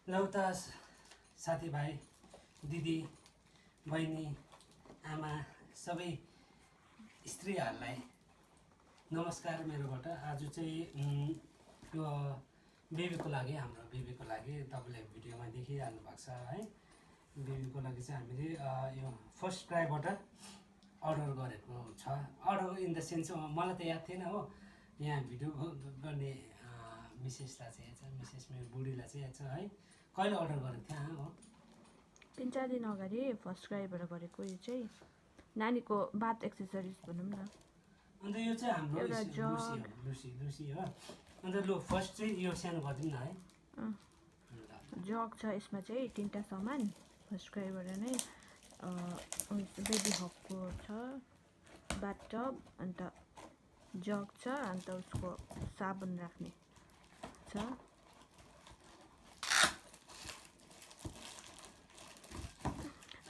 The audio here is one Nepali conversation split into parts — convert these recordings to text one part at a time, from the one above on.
लौता साथीभाइ दिदी बहिनी आमा सबै स्त्रीहरूलाई नमस्कार मेरोबाट। आज चाहिँ यो बेबीको लागि हाम्रो बेबीको लागि तपाईँले भिडियोमा देखिहाल्नु भएको छ है। बेबीको लागि चाहिँ हामीले यो फर्स्ट क्राईबाट अर्डर गरेको छ। अर्डर इन द सेन्स मलाई त याद थिएन हो, यहाँ भिडियो गर्ने मिसेसलाई चाहिँ याद छ, मिसेस मेरो बुढीलाई चाहिँ याद छ है। कहिले अर्डर गरेको थिएँ हो 3-4 दिन अगाडि फर्स्ट क्राईबाट गरेको। यो चाहिँ नानीको बाथ एक्सेसरिज भनौँ न। अन्त यो चाहिँ हाम्रो एउटा लुसी हो। अन्त लु फर्स्ट चाहिँ यो सानो गरिदिउँ न है। जग छ, यसमा चाहिँ 3टा सामान फर्स्ट क्राईबाट नै। बेबी हकको छ, बाथटब, अन्त जग छ, अन्त उसको साबुन राख्ने छ।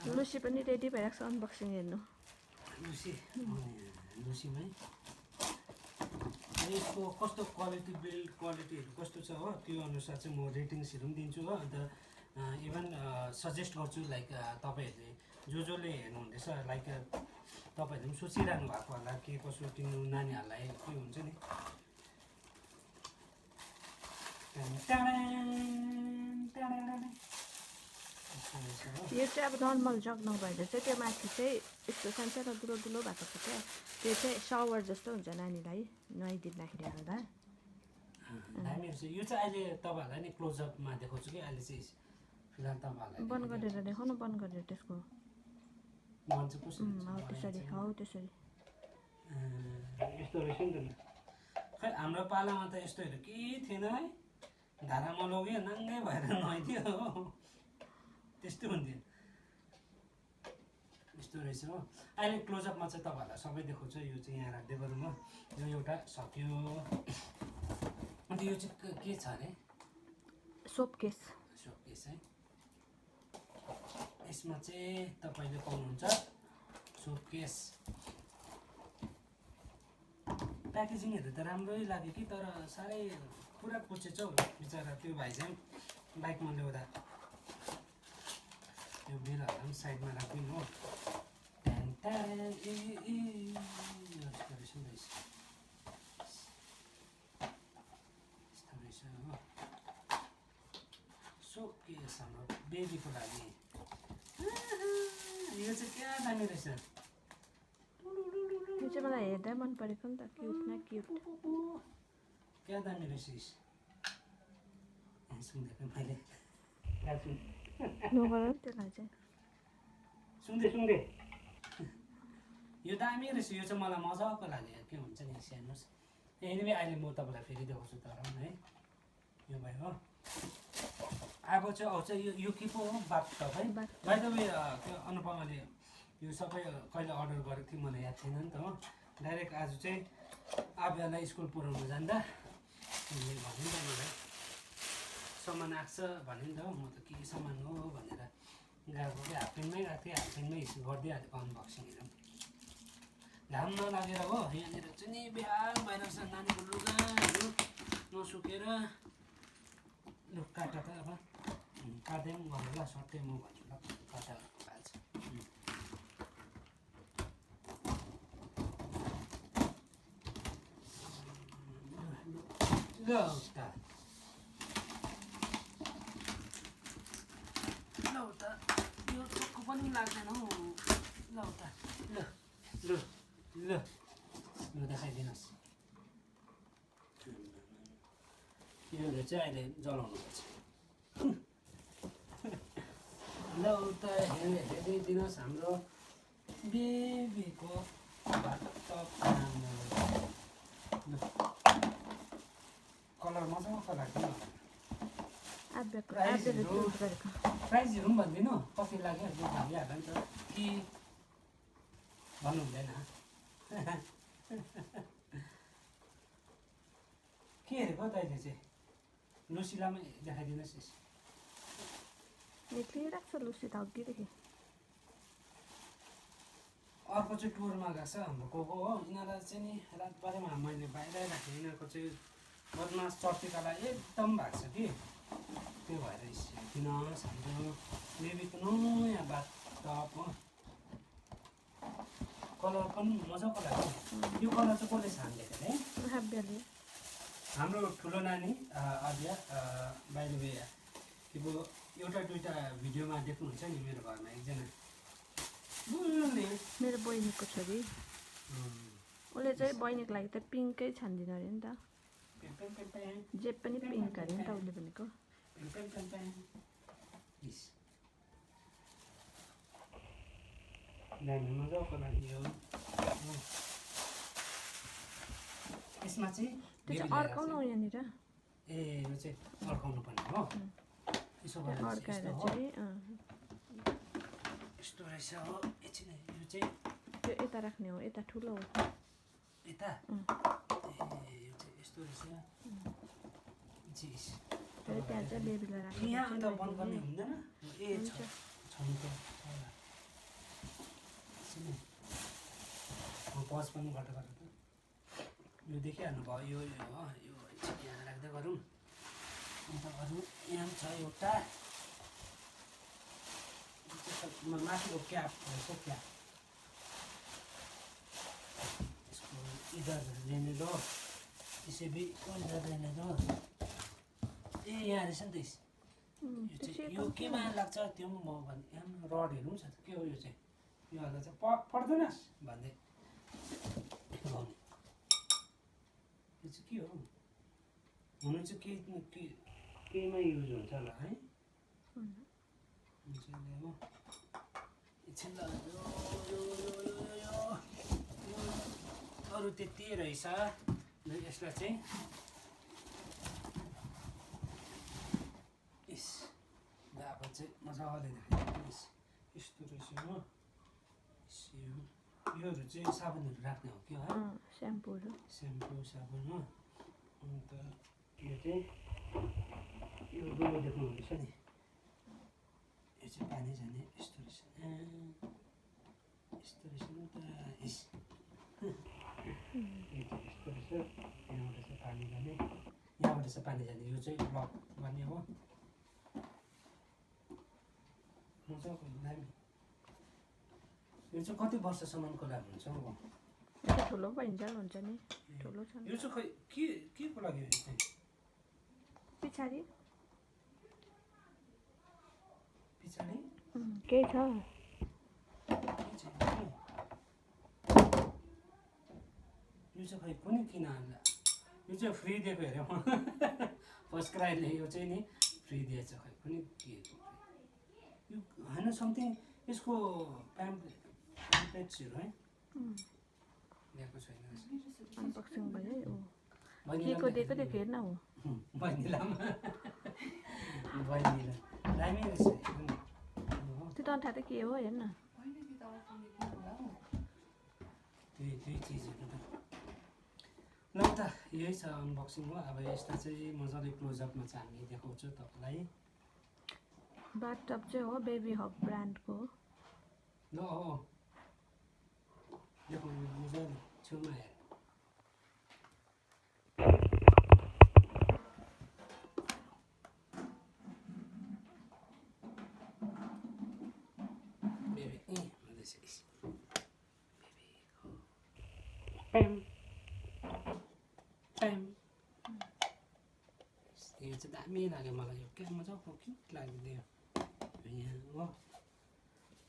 लुसी पनि रेडी भइरहेको छ, अनबक्सिङ हेर्नु। लुसीमै यसको कस्तो क्वालिटी, बिल्ड क्वालिटीहरू कस्तो छ हो, त्यो अनुसार चाहिँ म रेटिङ्सहरू पनि दिन्छु हो। अन्त इभन सजेस्ट गर्छु, लाइक तपाईँहरूले जसले हेर्नुहुँदैछ, लाइक तपाईँहरूले पनि सोचिरहनु भएको होला के कसो किन्नु नानीहरूलाई के हुन्छ नि। यो चाहिँ अब नर्मल जग नभएर चाहिँ त्यो माथि चाहिँ यस्तो सानो दुलो दुलो भएको छ क्या। त्यो चाहिँ सावर जस्तो हुन्छ नानीलाई नुहाइदिँदाखेरि हाल्दा। दामी रहेछ यो चाहिँ। अहिले तपाईँहरूलाई नि क्लोजअपमा देखाउँछु कि अहिले चाहिँ फिलहाल तपाईँहरूलाई बन्द गरेर देखाउनु, बन्द गरेर त्यसको त्यसरी हौ त्यसरी यस्तो रहेछ नि त। खै हाम्रो पालामा त यस्तोहरू केही थिएन है। धारामा लग्यो नाङ्गै भएर नुहाइदियो हो, त्यस्तो हुन्थ्यो। यस्तो रहेछ हो। अहिले क्लोजअपमा चाहिँ तपाईँहरूलाई सबै देखाउँछ। यो चाहिँ यहाँ राख्दै गरौँ हो। यो एउटा सक्यो। अन्त यो चाहिँ के छ अरे, सोप केस है। यसमा चाहिँ तपाईँले पाउनुहुन्छ सोप केस। प्याकेजिङहरू त राम्रै लाग्यो कि, तर साह्रै पुरा पुछेछ हौ बिचरा त्यो भाइ चाहिँ। बाइकमा ल्याउँदा यो बिलहरूलाई पनि साइडमा राखिदिनु हो। सोकेस हाम्रो बेबीको लागि। यो चाहिँ क्या दामी रहेछ। यो चाहिँ मलाई हेर्दै मन परेको नि त, क्युट न क्युट। क्या दामी रहेछ। सुन्दैको मैले नगर त्यसलाई चाहिँ सुन्दै यो दामी रहेछ। यो चाहिँ मलाई मजाको लाग्यो। के हुन्छ नि स्यानुहोस्। एनिवे अहिले म तपाईँलाई फेरि देखाउँछु तर है। यो भयो हो। अब चाहिँ आउँछ यो के पो हो, बाथटब है। बाइ द वे त्यो अनुपमाले यो सबै कहिले अर्डर गरेको थियो मलाई याद थिएन नि त हो। डाइरेक्ट आज चाहिँ आब्यालाई स्कुल पुऱ्याउनु जाँदा भन्यो नि त मलाई, सामान आएको छ भन्यो नि त हो। म त के सामान हो भनेर गएको कि हाफ प्यान्टमै गएको थिएँ। हाफ प्यान्टमै गरिदिइहालेको अनबक्सिङहरू। घाम नलागेर हो, यहाँनिर चाहिँ नि बेहाल भइरहेको छ नानीको लुगाहरू नसुकेर। लु काट त अब काट्दै पनि गर्नु ल, सट्टै म भन्छु ल काटा हाल्छ। ल त यो चक्कु पनि लाग्दैन हौ। ल त ल ल ल ल देखाइदिनुहोस्। योहरू चाहिँ अहिले जलाउनुपर्छ। ल त हेरिदिनुहोस् हाम्रो बेबीको बाथटब। कलर मजाको लाग्यो। प्राइजहरू पनि भनिदिनु कति लाग्यो। यो भनिहाल्छ नि त कि भन्नु हुँदैन। के हेरेको तैँले चाहिँ लुसीलाई देखाइदिनुहोस्। निक्लिरहेको छ लुसी त अघिदेखि। अर्को चाहिँ टुरमा गएको छ हाम्रो को हो। यिनीहरूलाई चाहिँ नि रातबारेमा मैले बाहिर राखेँ। यिनीहरूको चाहिँ बदमास चर्तीकालाई एकदम भएको छ कि। त्यो भएर किनोस् हाम्रो बेबीको नयाँ बाथटब हो कलर पनि मजाको लाग्छ यो कलर चाहिँ कसले छानिदिएको अरे हाब्याले हाम्रो ठुलो नानी आद्या बाहिर गए के पो एउटा दुईवटा भिडियोमा देख्नुहुन्छ नि मेरो घरमा एकजना बुल्ने मेरो बहिनीको छोरी उसले चाहिँ बहिनीको लागि त पिङ्कै छानिदिनु अरे नि त जे पनि पिङ्क अरे नि त उसले भनेको नानी मजाको लाग्यो यसमा चाहिँ त्यो चाहिँ अड्काउनु हो यहाँनिर ए यो चाहिँ अड्काउनु पर्ने हो यसो गरेर अड्काएर चाहिँ चाहिँ यस्तो रहेछ हो एकछिन यो चाहिँ त्यो यता राख्ने हो यता ठुलो हो यता ए यो चाहिँ यस्तो रहेछ त्यहाँ चाहिँ बेबीलाई राख्ने यहाँ अन्त बन्द गर्ने हुँदैन ए छ नि त पज पनि गर्दा गर्दा त यो देखिहाल्नु भयो यो यहाँ राख्दै गरौँ अन्त अरू यहाँ छ एउटा माथिको क्याप रहेछ क्याप यसको इधर लेने दो इसे भी इधर लेने दो ए यहाँ रहेछ नि त यो केमा लाग्छ त्यो पनि म भने यहाँ रडहरू पनि छ के हो यो चाहिँ यो हाल्दा चाहिँ पर्दैनस् भन्दै गाउने यो चाहिँ के हो हुनु चाहिँ केमा युज हुन्छ होला है एकछिन अरू त्यति रहेछ यसलाई चाहिँ अब चाहिँ मजाले यस्तो रहेछ हो योहरू चाहिँ साबुनहरू राख्ने हो कि है स्याम्पूहरू स्याम्पू साबुन हो अन्त यो चाहिँ यो डुलो देख्नुहुँदैछ नि यो चाहिँ पानी जाने यस्तो रहेछ यस्तो रहेछ नि त यस्तो रहेछ यहाँबाट चाहिँ पानी जाने यहाँबाट चाहिँ पानी जाने यो चाहिँ ब्लक गर्ने हो मजाको दामी यो चाहिँ कति वर्षसम्मको लागि हुन्छ हो ठुलो भइन्जेल हुन्छ नि ठुलो छ यो चाहिँ खै के को लागि यो चाहिँ पछाडि पछाडि केही छ यो चाहिँ खै कुनै किन हाल्ला यो चाहिँ फ्री दिएको अरे फर्स्ट क्राइले यो चाहिँ नि फ्री दिएछ खै कुनै के यो होइन समथिङ यसको प्याम्पलेट्सहरू है ल्याएको छैन अनबक्सिङ भयो के को दिएको देख हेर्न हो बहिनीलाई दामी रहेछ त्यो त अन्त के हो हेर्न त्यही चिजहरू त ल त यही छ अनबक्सिङ हो अब यस्ता चाहिँ मजाले क्लोजअपमा चाहिँ हामी देखाउँछौँ तपाईँलाई बाथटब चाहिँ हो बेबी हग ब्रान्डको ल देखाउनु मजाले छेउमा हेर यो चाहिँ दामी लाग्यो मलाई यो क्या मजाको क्युट लाग्यो यहाँ हो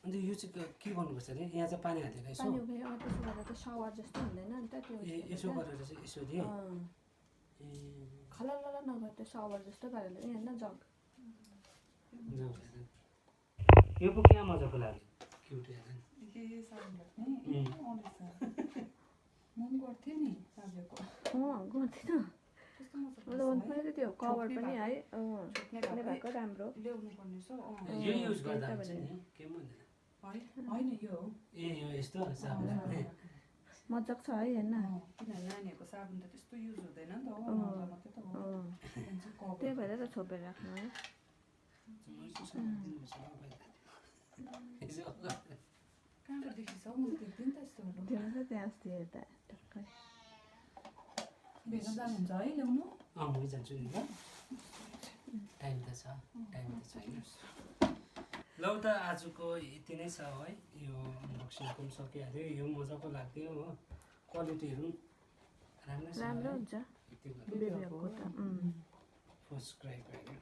अन्त यो चाहिँ के गर्नुपर्छ अरे यहाँ चाहिँ पानी हालेर यसो त्यसो गरेर त सावर जस्तो हुँदैन नि त त्यो यसो गरेर चाहिँ यसो दिए खलल नभए त्यो सावर जस्तो गरेर हेर्न जग यो पो क्या मजाको लाग्यो क्युट हेर्न गर्थिनँ मैले त्यो कभर पनि है छोप्ने भएको राम्रो यो युज गर्दा हुन्छ नि के हुँदैन होइन यो ए यो यस्तो साबुन मजाको छ है हेर्न किनभने नानीहरूको साबुन त त्यस्तो युज हुँदैन नि त हो मात्रै त हो त्यही भएर त छोपेर राख्नु है कहाँबाट देखिन्छ हौ मैले देख्दिनँ त यस्तोहरू त्यो त्यहाँ अस्ति हेर्दा टक्कै भेट्न जानुहुन्छ है ल्याउनु म जान्छु नि ल टाइम त छ टाइम त छैन लौ त आजको यति नै छ है यो अनबक्सिङ पनि सकिहाल्यो यो मजाको लाग्थ्यो हो क्वालिटीहरू राम्रै छ राम्रो है? हुन्छ यति बेबी हकको त फर्स्ट क्राई भयो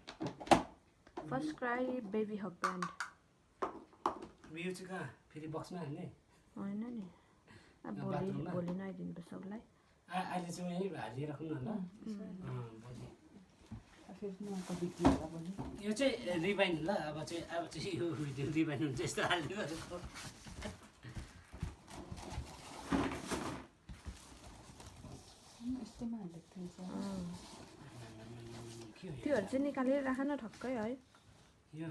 फर्स्ट क्राई बेबी हक ब्रान्ड यो चाहिँ कहाँ फेरि बक्समा हाल्ने होइन नि अब भोलि नै आइदिनुपर्छ उसलाई अहिले चाहिँ यहीँ हालिराख्नु न ल भोलि फेरि नर्को बिक्री होला भोलि यो चाहिँ रिबाइन ल अब चाहिँ यो भिडियो रिबाइन हुन्छ यस्तो हाल्ने गरेको यस्तोमा हालेको थिएछ त्योहरू चाहिँ निकालेर राख न ठक्कै है यो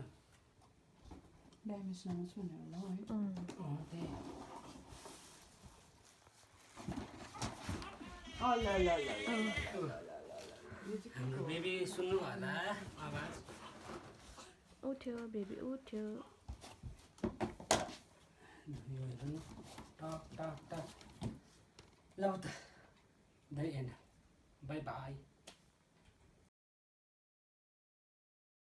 ड्यामेज नहोस् भनेर होला है त्यही हाम्रो बेबी सुन्नु होला आवाज उठ्यो बेबी उठ्यो यो हेर्नु टक टक टक ल त द एन्ड बाई बाई